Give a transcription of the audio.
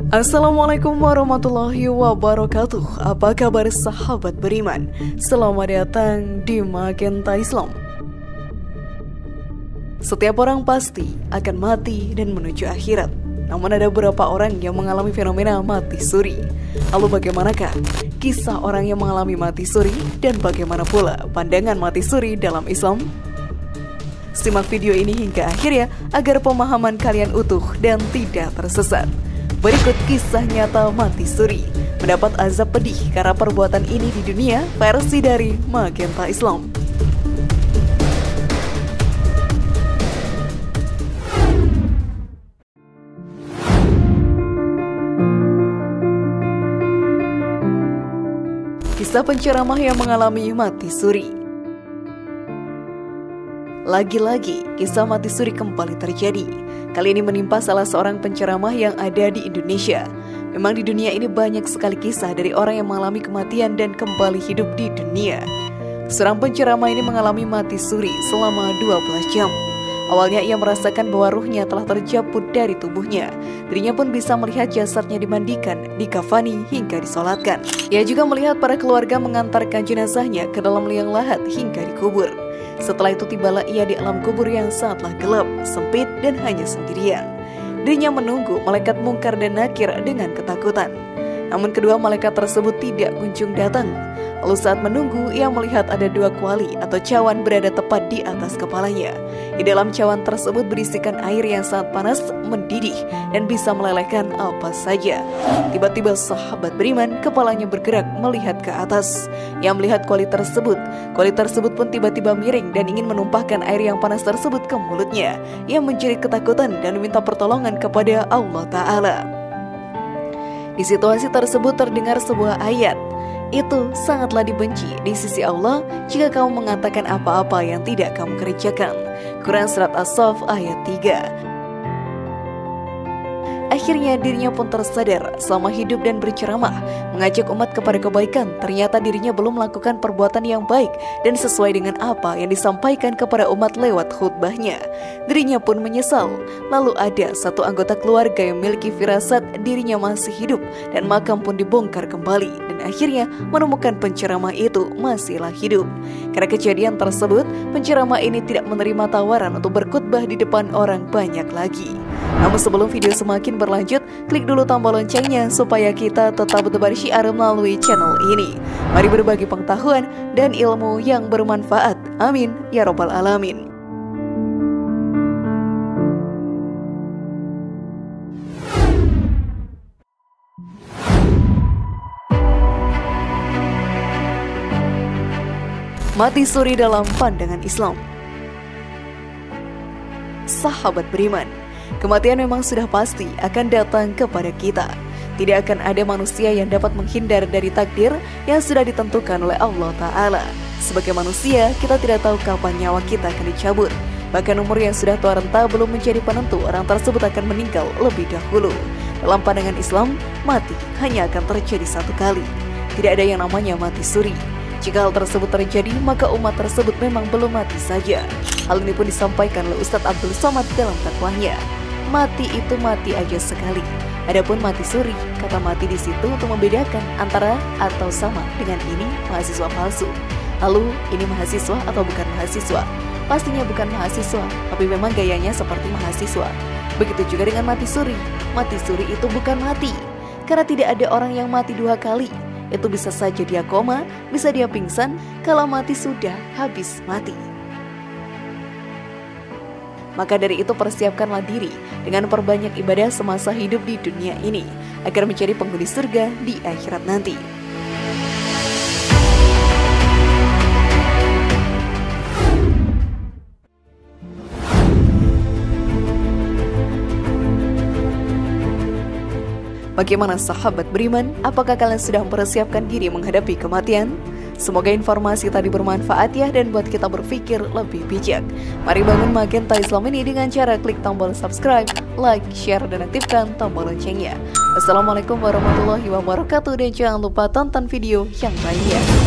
Assalamualaikum warahmatullahi wabarakatuh. Apa kabar sahabat beriman? Selamat datang di Magenta Islam. Setiap orang pasti akan mati dan menuju akhirat. Namun ada beberapa orang yang mengalami fenomena mati suri. Lalu bagaimanakah kisah orang yang mengalami mati suri dan bagaimana pula pandangan mati suri dalam Islam? Simak video ini hingga akhir ya, agar pemahaman kalian utuh dan tidak tersesat. Berikut kisah nyata mati suri mendapat azab pedih karena perbuatan ini di dunia, versi dari Magenta Islam. Kisah penceramah yang mengalami mati suri. Lagi-lagi, kisah mati suri kembali terjadi. Kali ini menimpa salah seorang penceramah yang ada di Indonesia. Memang di dunia ini banyak sekali kisah dari orang yang mengalami kematian dan kembali hidup di dunia. Seorang penceramah ini mengalami mati suri selama 12 jam. Awalnya ia merasakan bahwa ruhnya telah tercabut dari tubuhnya. Dirinya pun bisa melihat jasadnya dimandikan, dikafani hingga disolatkan. Ia juga melihat para keluarga mengantarkan jenazahnya ke dalam liang lahat hingga dikubur. Setelah itu tibalah ia di alam kubur yang sangatlah gelap, sempit, dan hanya sendirian. Dirinya menunggu malaikat Mungkar dan Nakir dengan ketakutan. Namun kedua malaikat tersebut tidak kunjung datang. Lalu saat menunggu, ia melihat ada dua kuali atau cawan berada tepat di atas kepalanya. Di dalam cawan tersebut berisikan air yang sangat panas, mendidih, dan bisa melelehkan apa saja. Tiba-tiba sahabat beriman, kepalanya bergerak melihat ke atas. Ia melihat kuali tersebut. Kuali tersebut pun tiba-tiba miring dan ingin menumpahkan air yang panas tersebut ke mulutnya. Ia menjerit ketakutan dan meminta pertolongan kepada Allah Ta'ala. Di situasi tersebut terdengar sebuah ayat. Itu sangatlah dibenci di sisi Allah jika kamu mengatakan apa-apa yang tidak kamu kerjakan. Quran Surat As-Saff ayat 3. Akhirnya dirinya pun tersadar selama hidup dan berceramah, mengajak umat kepada kebaikan. Ternyata dirinya belum melakukan perbuatan yang baik dan sesuai dengan apa yang disampaikan kepada umat lewat khutbahnya. Dirinya pun menyesal. Lalu ada satu anggota keluarga yang memiliki firasat dirinya masih hidup dan makam pun dibongkar kembali. Dan akhirnya menemukan penceramah itu masihlah hidup. Karena kejadian tersebut, penceramah ini tidak menerima tawaran untuk berkhutbah di depan orang banyak lagi. Namun sebelum video semakin berlanjut, klik dulu tombol loncengnya supaya kita tetap bertebar syiar melalui channel ini. Mari berbagi pengetahuan dan ilmu yang bermanfaat. Amin ya robbal alamin. Mati suri dalam pandangan Islam. Sahabat beriman, kematian memang sudah pasti akan datang kepada kita. Tidak akan ada manusia yang dapat menghindar dari takdir yang sudah ditentukan oleh Allah Ta'ala. Sebagai manusia, kita tidak tahu kapan nyawa kita akan dicabut. Bahkan umur yang sudah tua renta belum menjadi penentu orang tersebut akan meninggal lebih dahulu. Dalam pandangan Islam, mati hanya akan terjadi satu kali. Tidak ada yang namanya mati suri. Jika hal tersebut terjadi, maka umat tersebut memang belum mati saja. Hal ini pun disampaikan oleh Ustadz Abdul Somad dalam dakwahnya. Mati itu mati aja sekali. Adapun mati suri, kata mati di situ untuk membedakan antara atau sama dengan ini mahasiswa palsu. Lalu ini mahasiswa atau bukan mahasiswa? Pastinya bukan mahasiswa, tapi memang gayanya seperti mahasiswa. Begitu juga dengan mati suri. Mati suri itu bukan mati, karena tidak ada orang yang mati dua kali. Itu bisa saja dia koma, bisa dia pingsan, kalau mati sudah habis mati. Maka dari itu persiapkanlah diri dengan perbanyak ibadah semasa hidup di dunia ini, agar menjadi penghuni surga di akhirat nanti. Bagaimana sahabat beriman? Apakah kalian sudah mempersiapkan diri menghadapi kematian? Semoga informasi tadi bermanfaat ya dan buat kita berpikir lebih bijak. Mari bangun Magenta Islam ini dengan cara klik tombol subscribe, like, share, dan aktifkan tombol loncengnya. Wassalamualaikum warahmatullahi wabarakatuh dan jangan lupa tonton video yang lainnya.